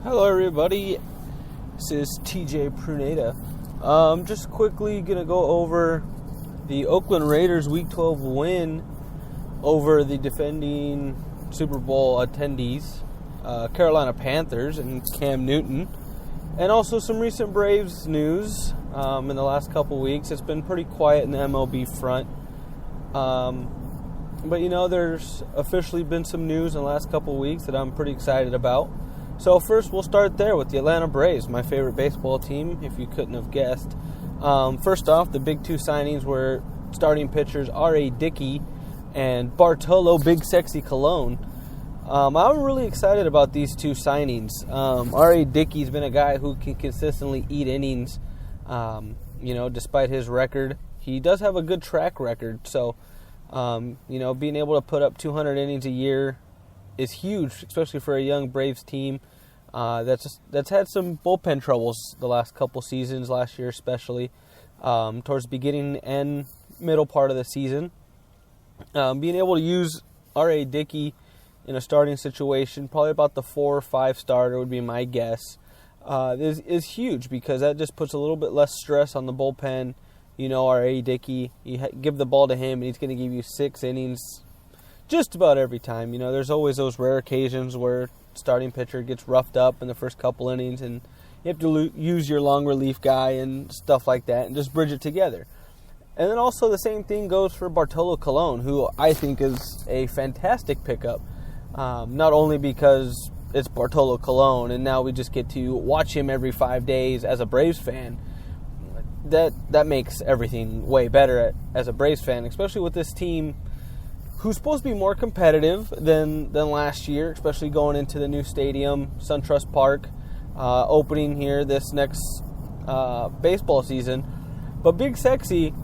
Hello everybody, this is TJ Pruneda. Just quickly going to go over the Oakland Raiders Week 12 win over the defending Super Bowl attendees, Carolina Panthers and Cam Newton, and also some recent Braves news in the last couple weeks. It's been pretty quiet in the MLB front, but there's officially been some news in the last couple weeks that I'm pretty excited about. So first, we'll start there with the Atlanta Braves, my favorite baseball team, if you couldn't have guessed. First off, the big two signings were starting pitchers R.A. Dickey and Bartolo Big Sexy Colon. I'm really excited about these two signings. R.A. Dickey's been a guy who can consistently eat innings, despite his record. He does have a good track record, so, being able to put up 200 innings a year is huge, especially for a young Braves team that's had some bullpen troubles the last couple seasons, last year especially, towards the beginning and middle part of the season. Being able to use R.A. Dickey in a starting situation, probably about the 4 or 5 starter would be my guess, is huge because that just puts a little bit less stress on the bullpen. R.A. Dickey, you give the ball to him and he's going to give you 6 innings just about every time. There's always those rare occasions where starting pitcher gets roughed up in the first couple innings and you have to use your long relief guy and stuff like that and just bridge it together. And then also the same thing goes for Bartolo Colon, who I think is a fantastic pickup. Not only because it's Bartolo Colon and now we just get to watch him every 5 days as a Braves fan. That makes everything way better as a Braves fan, especially with this team who's supposed to be more competitive than last year, especially going into the new stadium, SunTrust Park, opening here this next baseball season. But Big Sexy,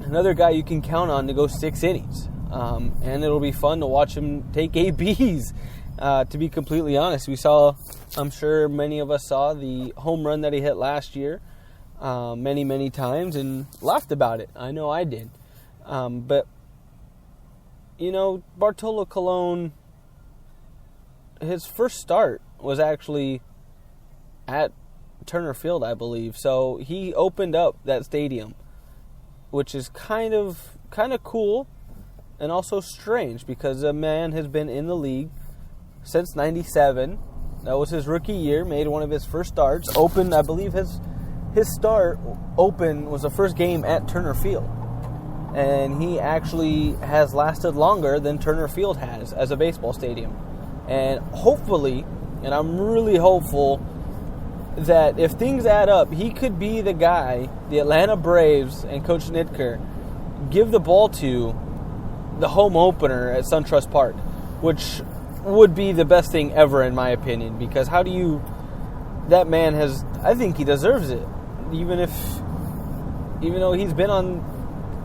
another guy you can count on to go 6 innings. And it'll be fun to watch him take ABs, to be completely honest. I'm sure many of us saw the home run that he hit last year many, many times and laughed about it. I know I did. But Bartolo Colon, his first start was actually at Turner Field, I believe. So he opened up that stadium, which is kind of cool and also strange because the man has been in the league since '97. That was his rookie year, made one of his first starts. Opened, I believe his start open was the first game at Turner Field. And he actually has lasted longer than Turner Field has as a baseball stadium. And hopefully, and I'm really hopeful, that if things add up, he could be the guy the Atlanta Braves and Coach Nitker give the ball to the home opener at SunTrust Park, which would be the best thing ever in my opinion, because that man I think he deserves it, even though he's been on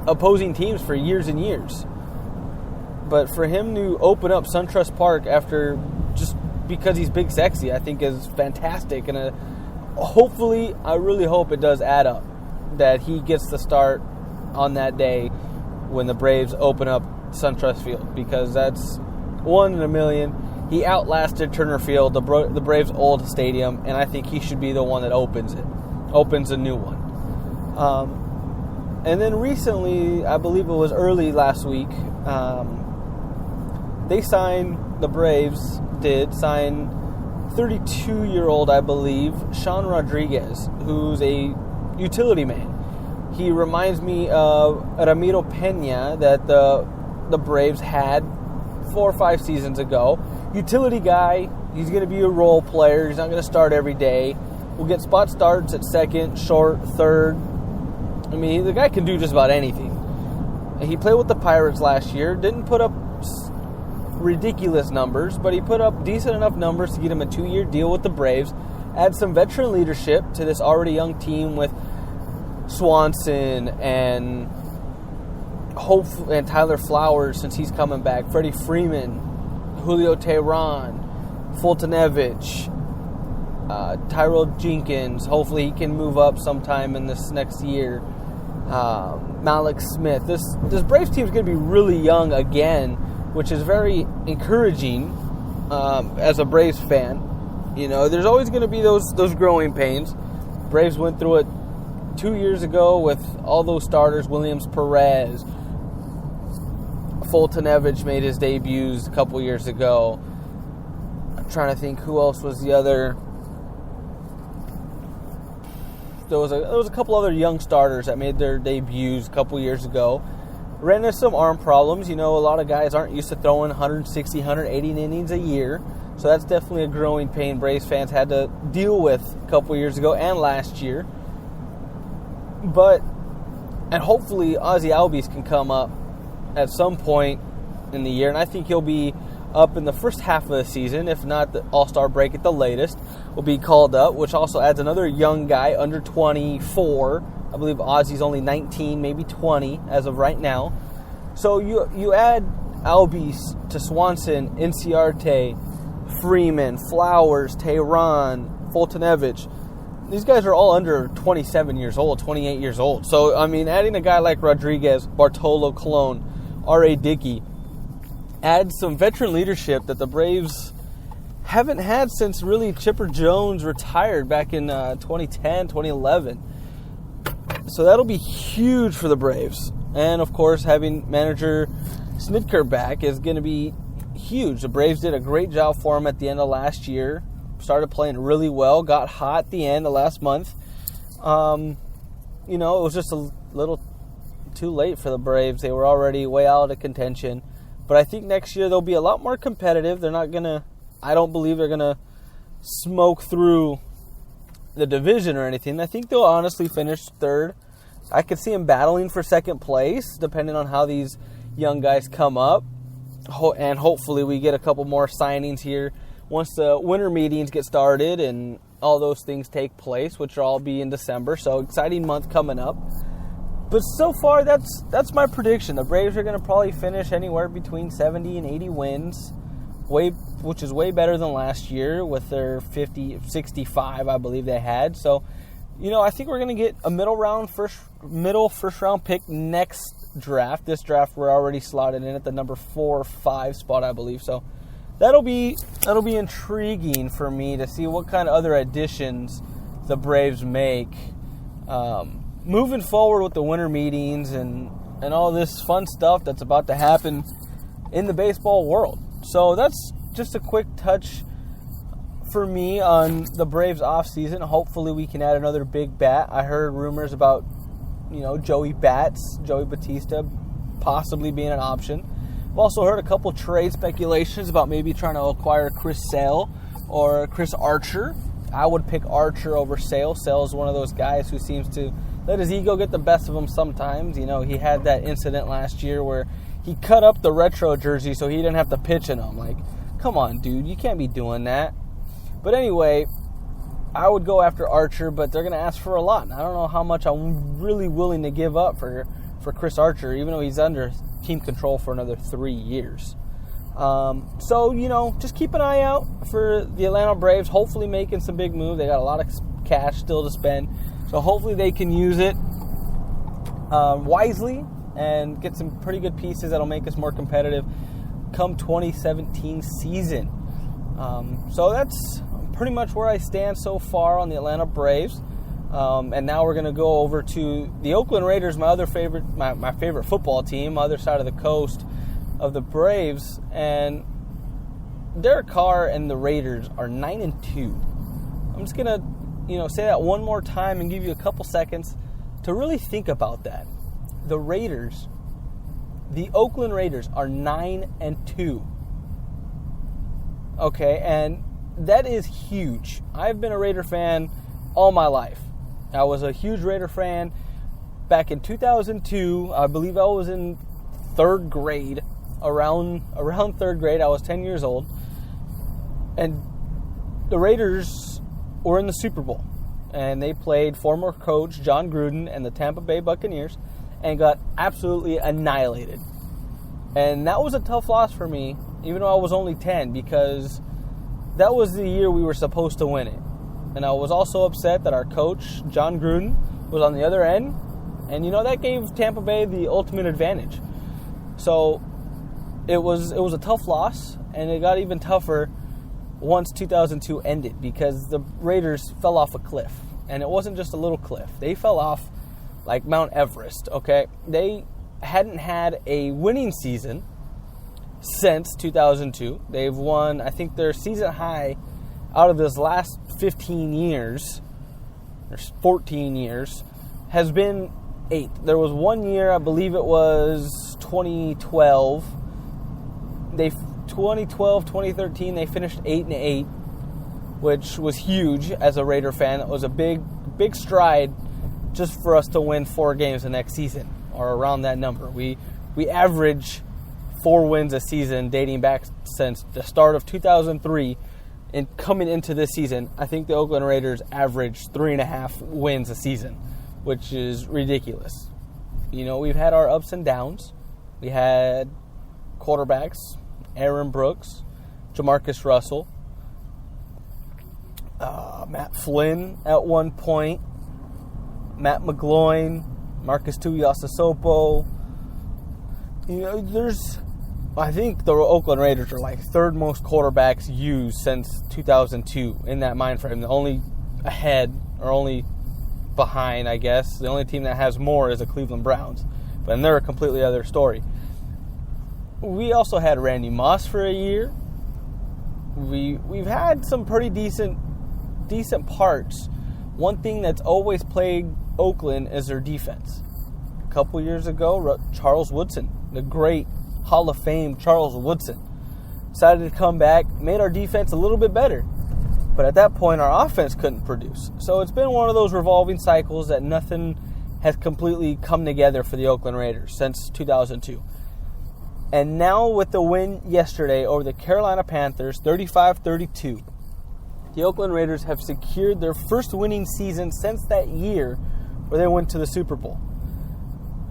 opposing teams for years and years. But for him to open up SunTrust Park after just because he's Big Sexy, I think is fantastic. And hopefully, I really hope it does add up that he gets the start on that day when the Braves open up SunTrust Field, because that's 1 in a million. He outlasted Turner Field, the Braves' old stadium, and I think he should be the one that opens a new one. And then recently, I believe it was early last week, the Braves did sign 32-year-old, I believe, Sean Rodriguez, who's a utility man. He reminds me of Ramiro Pena that the Braves had 4 or 5 seasons ago. Utility guy, he's going to be a role player, he's not going to start every day. We'll get spot starts at second, short, third. I mean, the guy can do just about anything. He played with the Pirates last year. Didn't put up ridiculous numbers, but he put up decent enough numbers to get him a 2-year deal with the Braves. Add some veteran leadership to this already young team with Swanson and Tyler Flowers since he's coming back. Freddie Freeman, Julio Teheran, Fultonevich, Tyrell Jenkins. Hopefully he can move up sometime in this next year. Malik Smith. This Braves team is going to be really young again, which is very encouraging as a Braves fan. There's always going to be those growing pains. Braves went through it 2 years ago with all those starters. Williams, Perez, Fultonevich made his debuts a couple years ago. I'm trying to think who else was the other. There was a couple other young starters that made their debuts a couple years ago. Ran into some arm problems. A lot of guys aren't used to throwing 160, 180 innings a year. So that's definitely a growing pain Braves fans had to deal with a couple years ago and last year. And hopefully Ozzie Albies can come up at some point in the year. And I think he'll be up in the first half of the season. If not, the All-Star break at the latest will be called up, which also adds another young guy under 24. I believe Ozzie's only 19, maybe 20 as of right now. So you add Albies to Swanson, Inciarte, Freeman, Flowers, Tehran, Fultonevich. These guys are all under 27 years old, 28 years old. So, adding a guy like Rodriguez, Bartolo Colon, R.A. Dickey adds some veteran leadership that the Braves haven't had since really Chipper Jones retired back in 2010, 2011. So that'll be huge for the Braves. And, of course, having manager Snitker back is going to be huge. The Braves did a great job for him at the end of last year. Started playing really well. Got hot at the end of last month. It was just a little too late for the Braves. They were already way out of contention. But I think next year they'll be a lot more competitive. I don't believe they're going to smoke through the division or anything. I think they'll honestly finish third. I could see them battling for second place, depending on how these young guys come up. And hopefully we get a couple more signings here once the winter meetings get started and all those things take place, which will all be in December. So exciting month coming up. But so far, that's my prediction. The Braves are going to probably finish anywhere between 70 and 80 wins, which is way better than last year with their 65, I believe they had. So, I think we're going to get a middle first round pick next draft. This draft we're already slotted in at the number 4 or 5 spot, I believe. So that'll be intriguing for me to see what kind of other additions the Braves make moving forward with the winter meetings and all this fun stuff that's about to happen in the baseball world. So that's just a quick touch for me on the Braves offseason. Hopefully we can add another big bat. I heard rumors about Joey Batista possibly being an option. I've also heard a couple trade speculations about maybe trying to acquire Chris Sale or Chris Archer. I would pick Archer over Sale. Sale is one of those guys who seems to let his ego get the best of him sometimes. He had that incident last year where he cut up the retro jersey so he didn't have to pitch in them. Like, come on, dude, you can't be doing that. But anyway, I would go after Archer, but they're going to ask for a lot. And I don't know how much I'm really willing to give up for Chris Archer, even though he's under team control for another 3 years. So, just keep an eye out for the Atlanta Braves, hopefully making some big moves. They got a lot of cash still to spend. So hopefully they can use it wisely and get some pretty good pieces that'll make us more competitive come 2017 season. So that's pretty much where I stand so far on the Atlanta Braves. And now we're going to go over to the Oakland Raiders, my favorite football team, other side of the coast of the Braves. And Derek Carr and the Raiders are 9-2. I'm just going to say that one more time and give you a couple seconds to really think about that. The Oakland Raiders are 9-2. Okay, and that is huge. I've been a Raider fan all my life. I was a huge Raider fan back in 2002. I believe I was in third grade, around third grade. I was 10 years old. And the Raiders were in the Super Bowl. And they played former coach John Gruden and the Tampa Bay Buccaneers and got absolutely annihilated. And that was a tough loss for me, even though I was only 10, because that was the year we were supposed to win it. And I was also upset that our coach, John Gruden, was on the other end. And, that gave Tampa Bay the ultimate advantage. So it was a tough loss, and it got even tougher once 2002 ended, because the Raiders fell off a cliff. And it wasn't just a little cliff. They fell off like Mount Everest, okay? They hadn't had a winning season since 2002. They've won, I think their season high out of this last 15 years, or 14 years, has been 8. There was one year, I believe it was 2012. 2013, they finished 8-8, which was huge as a Raider fan. It was a big stride just for us to win 4 games the next season, or around that number. We average 4 wins a season dating back since the start of 2003. And coming into this season, I think the Oakland Raiders averaged 3.5 wins a season, which is ridiculous. You know, we've had our ups and downs. We had quarterbacks, Aaron Brooks, Jamarcus Russell, Matt Flynn at one point, Matt McGloin, Marcus Tuiasosopo. You know, I think the Oakland Raiders are like 3rd most quarterbacks used since 2002 in that mind frame. The only ahead, or only behind, I guess. The only team that has more is the Cleveland Browns. But they're a completely other story. We also had Randy Moss for a year. We've had some pretty decent parts. One thing that's always plagued Oakland is their defense. A couple years ago, Charles Woodson, the great Hall of Fame Charles Woodson, decided to come back, made our defense a little bit better. But at that point, our offense couldn't produce. So it's been one of those revolving cycles that nothing has completely come together for the Oakland Raiders since 2002. And now with the win yesterday over the Carolina Panthers, 35-32, the Oakland Raiders have secured their first winning season since that year where they went to the Super Bowl.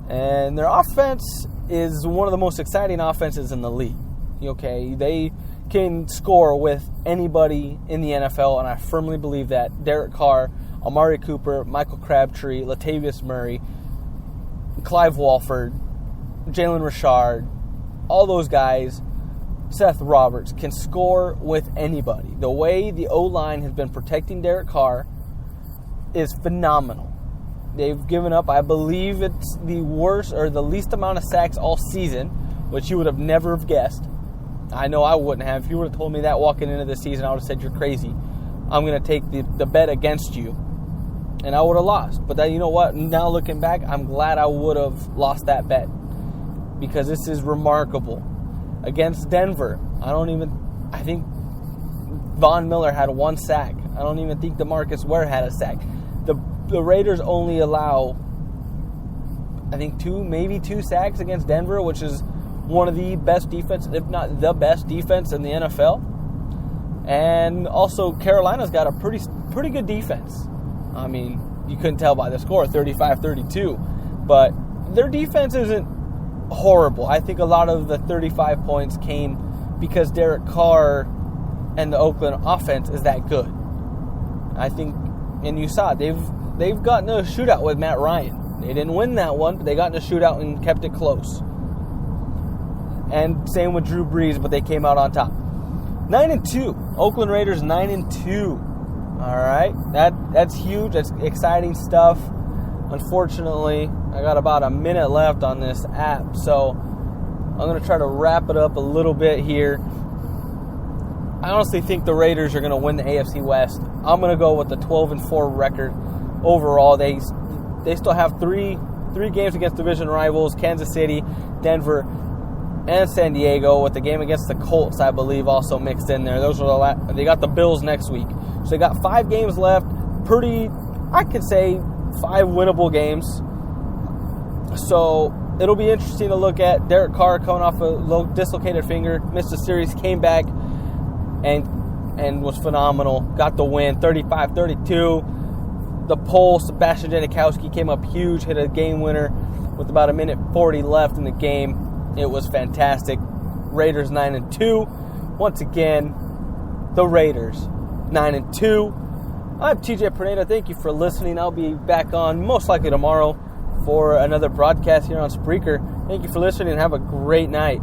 And their offense is one of the most exciting offenses in the league. Okay, they can score with anybody in the NFL, and I firmly believe that. Derek Carr, Amari Cooper, Michael Crabtree, Latavius Murray, Clive Walford, Jalen Richard, all those guys, Seth Roberts, can score with anybody. The way the O-line has been protecting Derek Carr is phenomenal. They've given up, I believe it's the worst or the least amount of sacks all season, which you would have never have guessed. I know I wouldn't have. If you would have told me that walking into this season, I would have said, you're crazy. I'm going to take the bet against you. And I would have lost. But then, you know what? Now looking back, I'm glad I would have lost that bet. Because this is remarkable. Against Denver, I think Von Miller had 1 sack. I don't even think DeMarcus Ware had a sack. The Raiders only allow, I think, 2 sacks against Denver, which is one of the best defense, if not the best defense in the NFL. And also, Carolina's got a pretty good defense. I mean, you couldn't tell by the score, 35-32. But their defense isn't horrible. I think a lot of the 35 points came because Derek Carr and the Oakland offense is that good. I think, and you saw it, they've gotten a shootout with Matt Ryan. They didn't win that one, but they got in a shootout and kept it close. And same with Drew Brees, but they came out on top. 9-2. Oakland Raiders 9-2. All right, that's huge. That's exciting stuff. Unfortunately, I got about a minute left on this app, so I'm going to try to wrap it up a little bit here. I honestly think the Raiders are going to win the AFC West. I'm going to go with the 12-4 record overall. They still have three games against division rivals: Kansas City, Denver, and San Diego, with the game against the Colts, I believe, also mixed in there. They got the Bills next week. So they got 5 games left. I could say 5 winnable games. So it'll be interesting to look at. Derek Carr coming off a low dislocated finger, missed a series, came back and was phenomenal. Got the win, 35-32. The pole, Sebastian Janikowski came up huge, hit a game winner with about 1:40 left in the game. It was fantastic. Raiders 9-2. Once again, the Raiders 9-2. I'm TJ Perneda. Thank you for listening. I'll be back on most likely tomorrow for another broadcast here on Spreaker. Thank you for listening and have a great night.